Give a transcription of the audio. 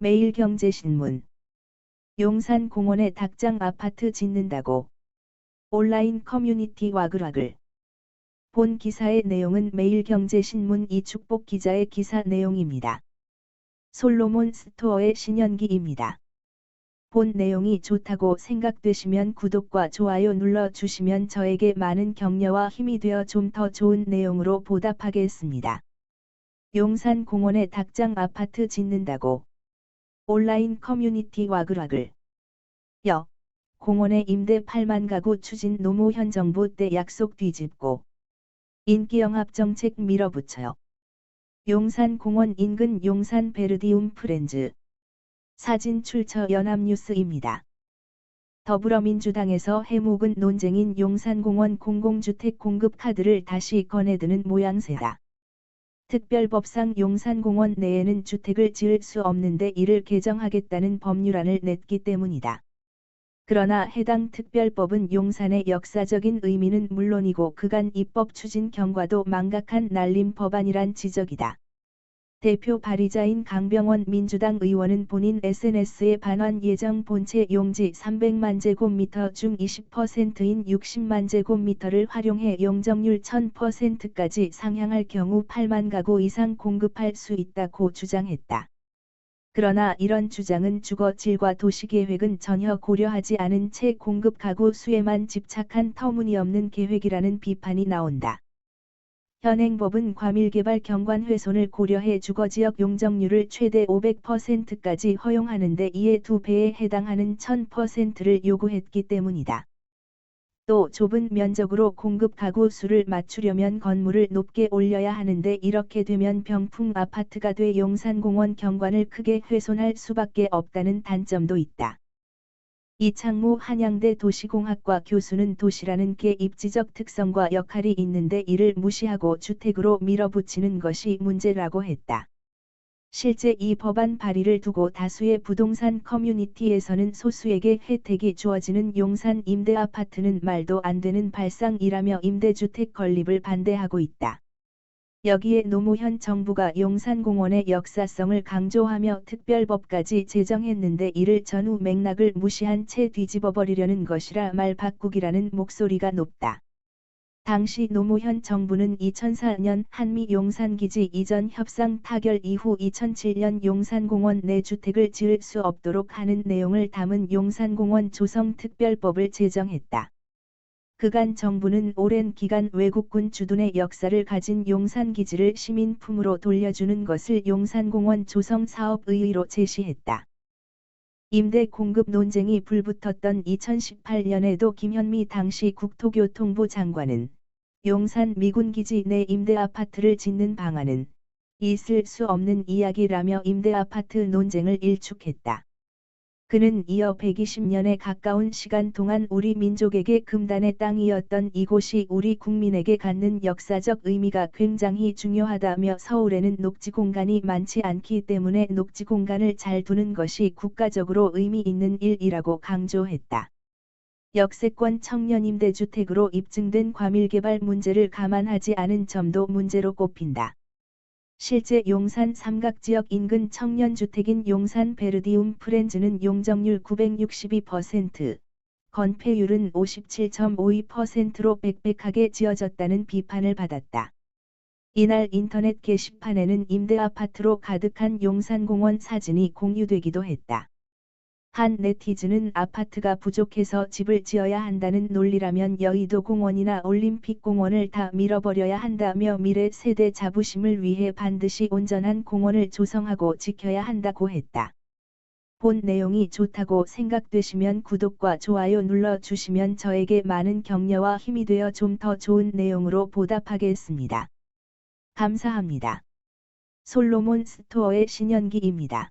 매일경제신문. 용산 공원에 닭장 아파트 짓는다고. 온라인 커뮤니티 와글와글. 본 기사의 내용은 매일경제신문 이축복 기자의 기사 내용입니다. 솔로몬 스토어의 신현기입니다. 본 내용이 좋다고 생각되시면 구독과 좋아요 눌러주시면 저에게 많은 격려와 힘이 되어 좀 더 좋은 내용으로 보답하겠습니다. 용산 공원에 닭장 아파트 짓는다고. 온라인 커뮤니티 와글와글. 공원에 임대 8만 가구 추진 노무현 정부 때 약속 뒤집고. 인기영합정책 밀어붙여요. 용산 공원 인근 용산 베르디움 프렌즈. 사진 출처 연합뉴스입니다. 더불어민주당에서 해묵은 논쟁인 용산공원 공공주택 공급 카드를 다시 꺼내드는 모양새다. 특별법상 용산공원 내에는 주택을 지을 수 없는데 이를 개정하겠다는 법률안을 냈기 때문이다. 그러나 해당 특별법은 용산의 역사적인 의미는 물론이고 그간 입법 추진 경과도 망각한 날림 법안이란 지적이다. 대표 발의자인 강병원 민주당 의원은 본인 SNS에 반환 예정 본체 용지 300만 제곱미터 중 20%인 60만 제곱미터를 활용해 용적률 1000%까지 상향할 경우 8만 가구 이상 공급할 수 있다고 주장했다. 그러나 이런 주장은 주거 질과 도시계획은 전혀 고려하지 않은 채 공급 가구 수에만 집착한 터무니없는 계획이라는 비판이 나온다. 현행법은 과밀개발 경관 훼손을 고려해 주거지역 용적률을 최대 500%까지 허용하는데 이에 2배에 해당하는 1000%를 요구했기 때문이다. 또 좁은 면적으로 공급 가구 수를 맞추려면 건물을 높게 올려야 하는데 이렇게 되면 병풍 아파트가 돼 용산공원 경관을 크게 훼손할 수밖에 없다는 단점도 있다. 이창무 한양대 도시공학과 교수는 도시라는 게 입지적 특성과 역할이 있는데 이를 무시하고 주택으로 밀어붙이는 것이 문제라고 했다. 실제 이 법안 발의를 두고 다수의 부동산 커뮤니티에서는 소수에게 혜택이 주어지는 용산 임대아파트는 말도 안 되는 발상이라며 임대주택 건립을 반대하고 있다. 여기에 노무현 정부가 용산공원의 역사성을 강조하며 특별법까지 제정했는데 이를 전후 맥락을 무시한 채 뒤집어버리려는 것이라 말 바꾸기라는 목소리가 높다. 당시 노무현 정부는 2004년 한미 용산기지 이전 협상 타결 이후 2007년 용산공원 내 주택을 지을 수 없도록 하는 내용을 담은 용산공원 조성특별법을 제정했다. 그간 정부는 오랜 기간 외국군 주둔의 역사를 가진 용산기지를 시민품으로 돌려주는 것을 용산공원 조성 사업 의의로 제시했다. 임대 공급 논쟁이 불붙었던 2018년에도 김현미 당시 국토교통부 장관은 용산 미군기지 내 임대아파트를 짓는 방안은 있을 수 없는 이야기라며 임대아파트 논쟁을 일축했다. 그는 이어 120년에 가까운 시간 동안 우리 민족에게 금단의 땅이었던 이곳이 우리 국민에게 갖는 역사적 의미가 굉장히 중요하다며 서울에는 녹지 공간이 많지 않기 때문에 녹지 공간을 잘 두는 것이 국가적으로 의미 있는 일이라고 강조했다. 역세권 청년 임대주택으로 입증된 과밀개발 문제를 감안하지 않은 점도 문제로 꼽힌다. 실제 용산 삼각지역 인근 청년주택인 용산 베르디움 프렌즈는 용적률 962%, 건폐율은 57.52%로 빽빽하게 지어졌다는 비판을 받았다. 이날 인터넷 게시판에는 임대아파트로 가득한 용산공원 사진이 공유되기도 했다. 한 네티즌은 아파트가 부족해서 집을 지어야 한다는 논리라면 여의도 공원이나 올림픽 공원을 다 밀어버려야 한다며 미래 세대 자부심을 위해 반드시 온전한 공원을 조성하고 지켜야 한다고 했다. 본 내용이 좋다고 생각되시면 구독과 좋아요 눌러주시면 저에게 많은 격려와 힘이 되어 좀 더 좋은 내용으로 보답하겠습니다. 감사합니다. 솔로몬 스토어의 신현기입니다.